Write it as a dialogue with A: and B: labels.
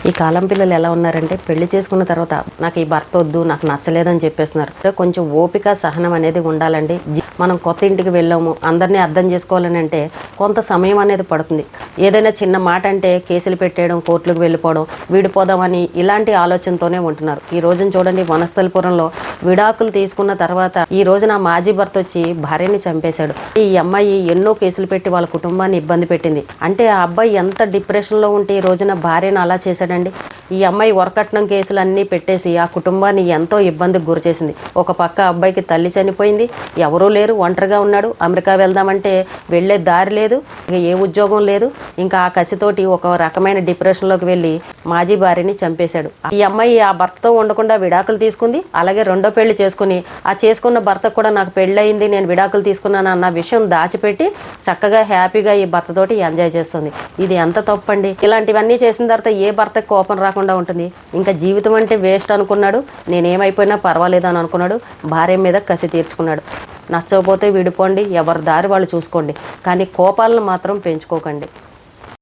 A: ఈ కాలం పిల్లలు ఎలా ఉన్నారంటే పెళ్లి చేసుకున్న తర్వాత నాకు ఈ భర్త వద్దు, నాకు నచ్చలేదని చెప్పేస్తున్నారు. కొంచెం ఓపిక సహనం అనేది ఉండాలండి. మనం కొత్త ఇంటికి వెళ్ళాము, అందరినీ అర్థం చేసుకోవాలని అంటే కొంత సమయం అనేది పడుతుంది. ఏదైనా చిన్న మాట అంటే కేసులు పెట్టేయడం, కోర్టులకు వెళ్ళిపోవడం, విడిపోదామని ఇలాంటి ఆలోచనతోనే ఉంటున్నారు. ఈ రోజున చూడండి, వనస్థలిపురంలో విడాకులు తీసుకున్న తర్వాత ఈ రోజున మాజీ భర్త వచ్చి భార్యని చంపేశాడు. ఈ అమ్మాయి ఎన్నో కేసులు పెట్టి వాళ్ళ కుటుంబాన్ని ఇబ్బంది పెట్టింది. అంటే ఆ అబ్బాయి ఎంత డిప్రెషన్లో ఉంటే ఈ రోజున భార్యను అలా చేశాడండి. ఈ అమ్మాయి వరకట్నం కేసులు అన్నీ పెట్టేసి ఆ కుటుంబాన్ని ఎంతో ఇబ్బందికి గురి చేసింది. ఒక పక్క అబ్బాయికి తల్లి చనిపోయింది, ఎవరూ లేరు, ఒంటరిగా ఉన్నాడు. అమెరికా వెళ్దామంటే వెళ్లే దారి లేదు, ఏ ఉద్యోగం లేదు. ఇంకా ఆ కసితోటి ఒక రకమైన డిప్రెషన్లోకి వెళ్ళి మాజీ భార్యని చంపేశాడు. ఈ అమ్మాయి ఆ భర్తతో ఉండకుండా విడాకులు తీసుకుంది. అలాగే రెండో పెళ్లి చేసుకుని ఆ చేసుకున్న భర్తకు కూడా నాకు పెళ్ళయింది, నేను విడాకులు తీసుకున్నాను అన్న విషయం దాచిపెట్టి చక్కగా హ్యాపీగా ఈ భర్తతోటి ఎంజాయ్ చేస్తుంది. ఇది ఎంత తప్పండి. ఇలాంటివన్నీ చేసిన తర్వాత ఏ భర్తకు కోపం రాకుండా ఉంటుంది? ఇంకా జీవితం అంటే వేస్ట్ అనుకున్నాడు, నేనేమైపోయినా పర్వాలేదు అని అనుకున్నాడు. భార్య మీద కసి తీర్చుకున్నాడు. నచ్చకపోతే విడిపోండి, ఎవరి దారి వాళ్ళు చూసుకోండి, కానీ కోపాలను మాత్రం పెంచుకోకండి.